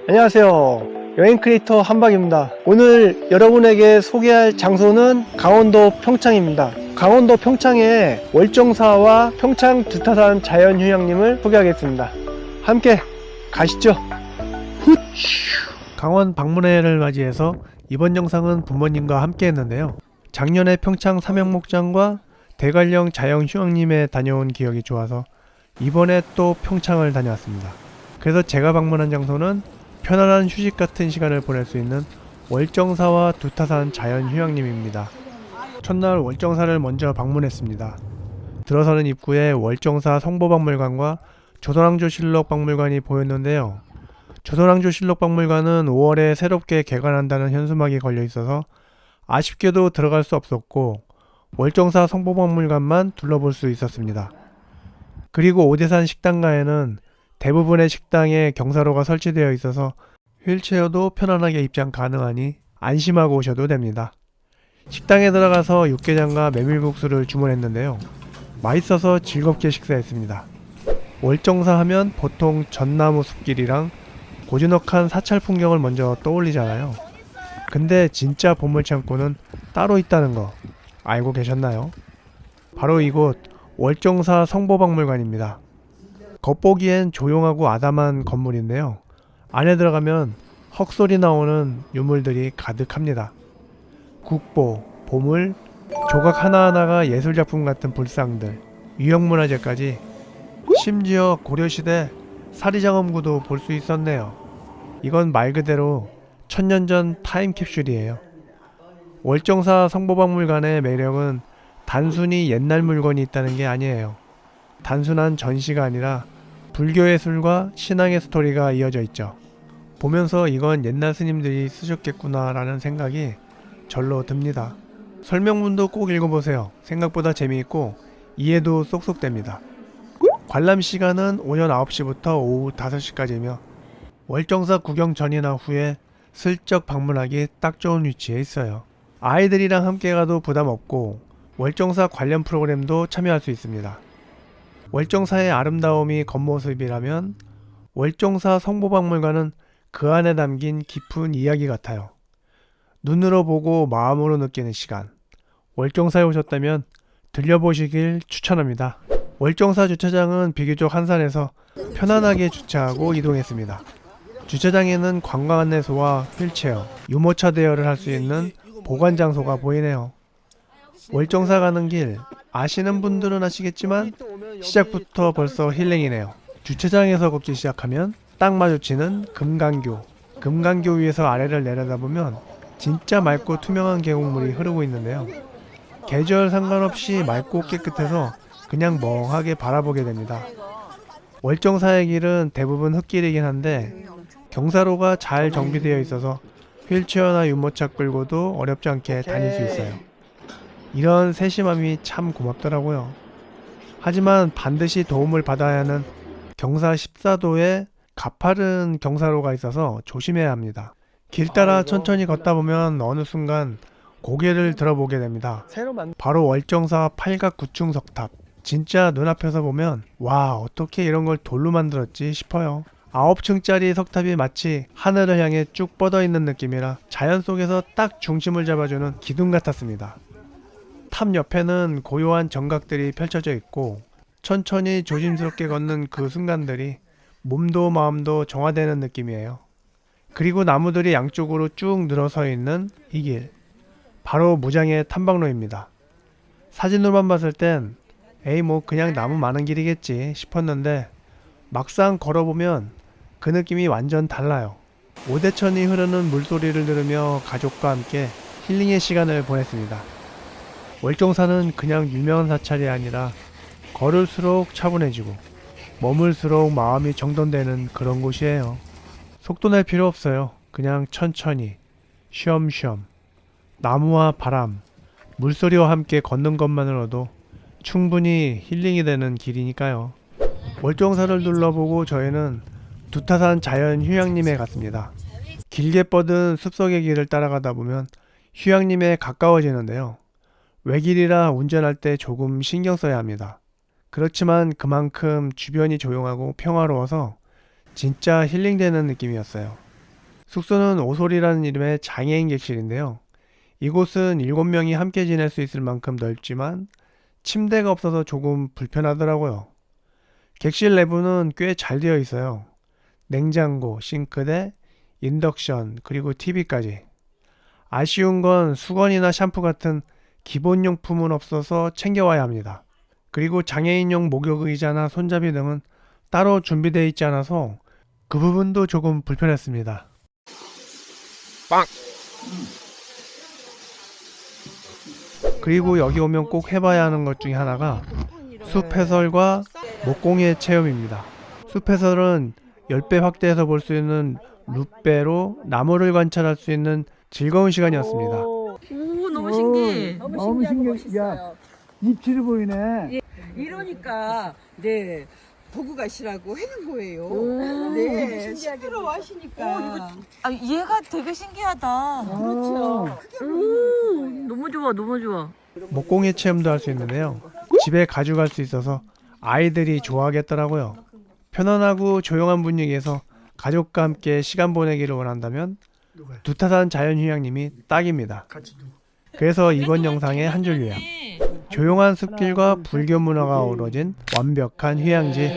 안녕하세요. 여행 크리에이터 한박입니다. 오늘 여러분에게 소개할 장소는 강원도 평창입니다. 강원도 평창의 월정사와 평창 두타산 자연휴양림을 소개하겠습니다. 함께 가시죠. 강원 방문회를 맞이해서 이번 영상은 부모님과 함께 했는데요. 작년에 평창 삼양목장과 대관령 자연휴양림에 다녀온 기억이 좋아서 이번에 또 평창을 다녀왔습니다. 그래서 제가 방문한 장소는 편안한 휴식 같은 시간을 보낼 수 있는 월정사와 두타산 자연휴양림입니다. 첫날 월정사를 먼저 방문했습니다. 들어서는 입구에 월정사 성보박물관과 조선왕조실록 박물관이 보였는데요. 조선왕조실록 박물관은 5월에 새롭게 개관한다는 현수막이 걸려 있어서 아쉽게도 들어갈 수 없었고 월정사 성보박물관만 둘러볼 수 있었습니다. 그리고 오대산 식당가에는 대부분의 식당에 경사로가 설치되어 있어서 휠체어도 편안하게 입장 가능하니 안심하고 오셔도 됩니다. 식당에 들어가서 육개장과 메밀국수를 주문했는데요. 맛있어서 즐겁게 식사했습니다. 월정사 하면 보통 전나무 숲길이랑 고즈넉한 사찰 풍경을 먼저 떠올리잖아요. 근데 진짜 보물창고는 따로 있다는 거 알고 계셨나요? 바로 이곳 월정사 성보박물관입니다. 겉보기엔 조용하고 아담한 건물인데요. 안에 들어가면 헉소리 나오는 유물들이 가득합니다. 국보, 보물, 조각 하나하나가 예술작품 같은 불상들, 유형문화재까지, 심지어 고려시대 사리장엄구도 볼 수 있었네요. 이건 말 그대로 천년 전 타임캡슐이에요. 월정사 성보박물관의 매력은 단순히 옛날 물건이 있다는 게 아니에요. 단순한 전시가 아니라 불교예술과 신앙의 스토리가 이어져 있죠. 보면서 이건 옛날 스님들이 쓰셨겠구나 라는 생각이 절로 듭니다. 설명문도 꼭 읽어보세요. 생각보다 재미있고 이해도 쏙쏙 됩니다. 관람 시간은 오전 9시부터 오후 5시까지며 월정사 구경 전이나 후에 슬쩍 방문하기 딱 좋은 위치에 있어요. 아이들이랑 함께 가도 부담 없고 월정사 관련 프로그램도 참여할 수 있습니다. 월정사의 아름다움이 겉모습이라면 월정사 성보박물관은 그 안에 담긴 깊은 이야기 같아요. 눈으로 보고 마음으로 느끼는 시간. 월정사에 오셨다면 들려보시길 추천합니다. 월정사 주차장은 비교적 한산해서 편안하게 주차하고 이동했습니다. 주차장에는 관광 안내소와 휠체어, 유모차 대여를 할 수 있는 보관 장소가 보이네요. 월정사 가는 길 아시는 분들은 아시겠지만 시작부터 벌써 힐링이네요. 주차장에서 걷기 시작하면 딱 마주치는 금강교. 금강교 위에서 아래를 내려다보면 진짜 맑고 투명한 계곡물이 흐르고 있는데요. 계절 상관없이 맑고 깨끗해서 그냥 멍하게 바라보게 됩니다. 월정사의 길은 대부분 흙길이긴 한데 경사로가 잘 정비되어 있어서 휠체어나 유모차 끌고도 어렵지 않게 다닐 수 있어요. 이런 세심함이 참 고맙더라고요. 하지만 반드시 도움을 받아야 하는 경사 14도의 가파른 경사로가 있어서 조심해야 합니다. 길 따라 천천히 걷다 보면 어느 순간 고개를 들어보게 됩니다. 바로 월정사 팔각 9층 석탑. 진짜 눈앞에서 보면 와, 어떻게 이런 걸 돌로 만들었지 싶어요. 9층짜리 석탑이 마치 하늘을 향해 쭉 뻗어 있는 느낌이라 자연 속에서 딱 중심을 잡아주는 기둥 같았습니다. 탑 옆에는 고요한 정각들이 펼쳐져 있고 천천히 조심스럽게 걷는 그 순간들이 몸도 마음도 정화되는 느낌이에요. 그리고 나무들이 양쪽으로 쭉 늘어서 있는 이 길, 바로 무장의 탐방로입니다. 사진으로만 봤을 땐 에이 뭐 그냥 나무 많은 길이겠지 싶었는데 막상 걸어보면 그 느낌이 완전 달라요. 오대천이 흐르는 물소리를 들으며 가족과 함께 힐링의 시간을 보냈습니다. 월정사는 그냥 유명한 사찰이 아니라 걸을수록 차분해지고 머물수록 마음이 정돈되는 그런 곳이에요. 속도 낼 필요 없어요. 그냥 천천히 쉬엄쉬엄 나무와 바람, 물소리와 함께 걷는 것만으로도 충분히 힐링이 되는 길이니까요. 월정사를 둘러보고 저희는 두타산 자연휴양림에 갔습니다. 길게 뻗은 숲속의 길을 따라가다 보면 휴양림에 가까워지는데요. 외길이라 운전할 때 조금 신경 써야 합니다. 그렇지만 그만큼 주변이 조용하고 평화로워서 진짜 힐링되는 느낌이었어요. 숙소는 오솔이라는 이름의 장애인 객실인데요. 이곳은 7명이 함께 지낼 수 있을 만큼 넓지만 침대가 없어서 조금 불편하더라고요. 객실 내부는 꽤 잘 되어 있어요. 냉장고, 싱크대, 인덕션, 그리고 TV까지. 아쉬운 건 수건이나 샴푸 같은 기본용품은 없어서 챙겨와야 합니다. 그리고 장애인용 목욕 의자나 손잡이 등은 따로 준비되어 있지 않아서 그 부분도 조금 불편했습니다. 그리고 여기 오면 꼭 해봐야 하는 것 중에 하나가 숲 해설과 목공예 체험입니다. 숲 해설은 10배 확대해서 볼 수 있는 룻배로 나무를 관찰할 수 있는 즐거운 시간이었습니다. 오, 너무 신기해. 너무 신기해. 야, 입질이 보이네. 이러니까 네 보고 가시라고 해는 거예요. 오, 네, 시끄러워 하시니까. 아, 얘가 되게 신기하다. 그렇죠. 오, 너무 좋아, 너무 좋아. 목공예 체험도 할 수 있는데요. 집에 가져갈 수 있어서 아이들이 좋아하겠더라고요. 편안하고 조용한 분위기에서 가족과 함께 시간 보내기를 원한다면 두타산 자연휴양림이 딱입니다. 그래서 이번 영상의 한 줄 요약. 조용한 숲길과 불교 문화가 어우러진 완벽한 휴양지